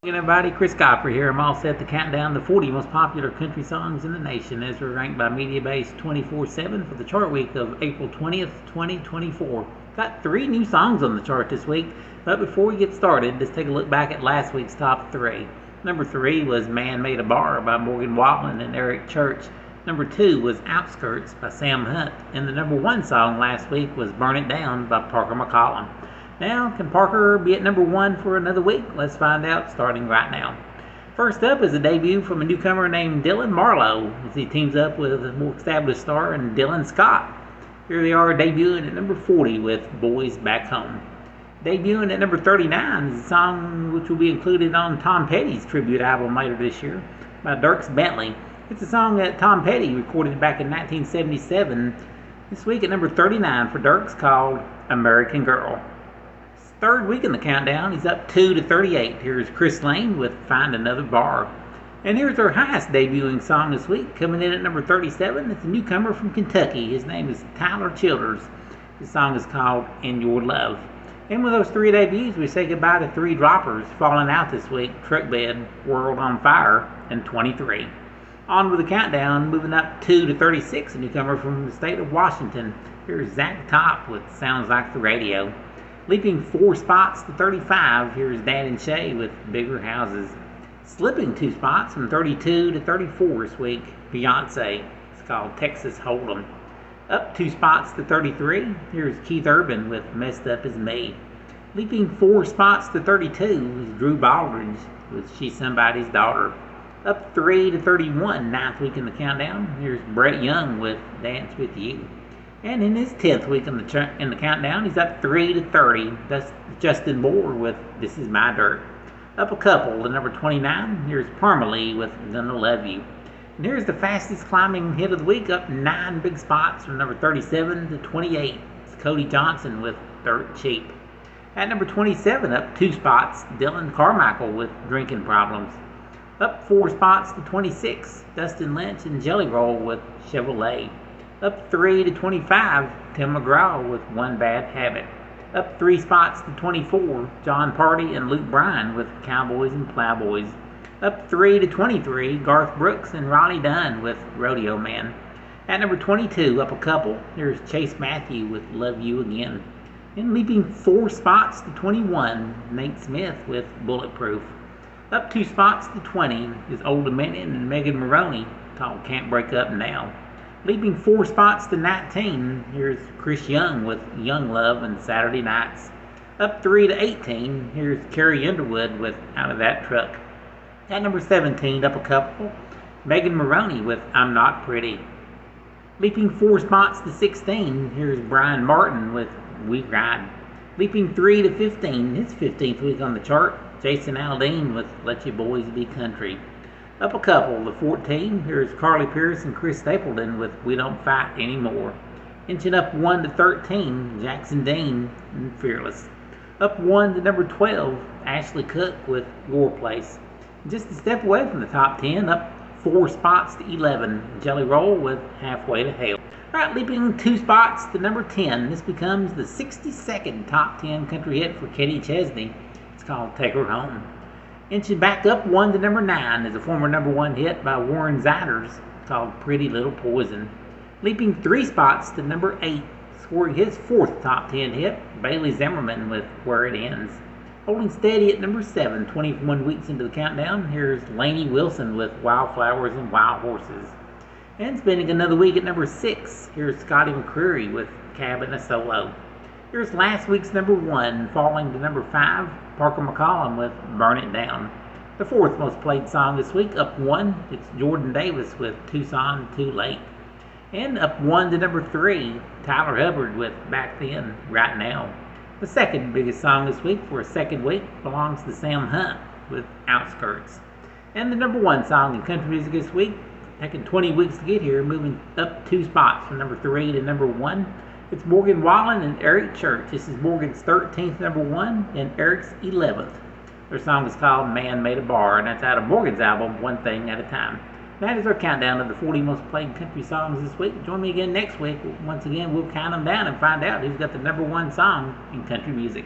Hey everybody, Chris Copper here. I'm all set to count down the 40 most popular country songs in the nation as we're ranked by Mediabase 24/7 for the chart week of April 20th, 2024. Got 3 new songs on the chart this week, but before we get started, let's take a look back at last week's top 3. Number 3 was Man Made a Bar by Morgan Wallen and Eric Church. Number 2 was Outskirts by Sam Hunt, and the number 1 song last week was Burn It Down by Parker McCollum. Now, can Parker be at number 1 for another week? Let's find out starting right now. First up is a debut from a newcomer named Dylan Marlowe as he teams up with a more established star in Dylan Scott. Here they are debuting at number 40 with Boys Back Home. Debuting at number 39 is a song which will be included on Tom Petty's tribute album later this year by Dierks Bentley. It's a song that Tom Petty recorded back in 1977. This week at number 39 for Dierks, called American Girl. Third week in the countdown, he's up 2 to 38. Here's Chris Lane with Find Another Bar. And here's our highest debuting song this week, coming in at number 37. It's a newcomer from Kentucky. His name is Tyler Childers. The song is called In Your Love. And with those 3 debuts, we say goodbye to 3 droppers falling out this week: Truck Bed, World on Fire, and 23. On with the countdown, moving up 2 to 36, a newcomer from the state of Washington. Here's Zach Top with Sounds Like the Radio. Leaping 4 spots to 35, here's Dan and Shay with Bigger Houses. Slipping 2 spots from 32 to 34 this week, Beyonce. It's called Texas Hold'em. Up 2 spots to 33, here's Keith Urban with Messed Up As Me. Leaping 4 spots to 32 is Drew Baldridge with She's Somebody's Daughter. Up 3 to 31, 9th week in the countdown, here's Brett Young with Dance With You. And in his 10th week in the countdown, he's up 3 to 30. That's Justin Moore with This Is My Dirt. Up a couple to number 29, here's Parmalee with Gonna Love You. And here's the fastest climbing hit of the week, up 9 big spots from number 37 to 28. It's Cody Johnson with Dirt Cheap. At number 27, up 2 spots, Dylan Carmichael with Drinking Problems. Up 4 spots to 26, Dustin Lynch and Jelly Roll with Chevrolet. Up 3 to 25, Tim McGraw with One Bad Habit. Up 3 spots to 24, John Party and Luke Bryan with Cowboys and Plowboys. Up 3 to 23, Garth Brooks and Ronnie Dunn with Rodeo Man. At number 22, up a couple, here's Chase Matthew with Love You Again. And leaping 4 spots to 21, Nate Smith with Bulletproof. Up 2 spots to 20 is Old Dominion and Megan Maroney, called Can't Break Up Now. Leaping 4 spots to 19, here's Chris Young with Young Love and Saturday Nights. Up 3 to 18, here's Carrie Underwood with Out of That Truck. At number 17, up a couple, Megan Maroney with I'm Not Pretty. Leaping 4 spots to 16, here's Brian Martin with We Ride. Leaping 3 to 15, his 15th week on the chart, Jason Aldean with Let Your Boys Be Country. Up a couple to 14, here's Carly Pearce and Chris Stapleton with We Don't Fight Anymore. Inching up 1 to 13, Jackson Dean and Fearless. Up 1 to number 12, Ashley Cook with Your Place. Just a step away from the top 10, up 4 spots to 11, Jelly Roll with Halfway to Hell. Alright, leaping 2 spots to number 10, this becomes the 62nd top 10 country hit for Kenny Chesney. It's called Take Her Home. Inching back up 1 to number 9 is a former number 1 hit by Warren Ziders called Pretty Little Poison. Leaping 3 spots to number 8, scoring his 4th top 10 hit, Bailey Zimmerman with Where It Ends. Holding steady at number 7, 21 weeks into the countdown, here's Lainey Wilson with Wildflowers and Wild Horses. And spending another week at number 6, here's Scotty McCreery with Cabin a Solo. Here's last week's number 1, falling to number 5, Parker McCollum with Burn It Down. The 4th most played song this week, up 1, it's Jordan Davis with Tucson Too Late. And up 1 to number 3, Tyler Hubbard with Back Then, Right Now. The 2nd biggest song this week for a 2nd week belongs to Sam Hunt with Outskirts. And the number 1 song in country music this week, taking 20 weeks to get here, moving up 2 spots from number 3 to number 1. It's Morgan Wallen and Eric Church. This is Morgan's 13th number 1 and Eric's 11th. Their song is called Man Made a Bar, and that's out of Morgan's album, One Thing at a Time. That is our countdown of the 40 most played country songs this week. Join me again next week. Once again, we'll count them down and find out who's got the number 1 song in country music.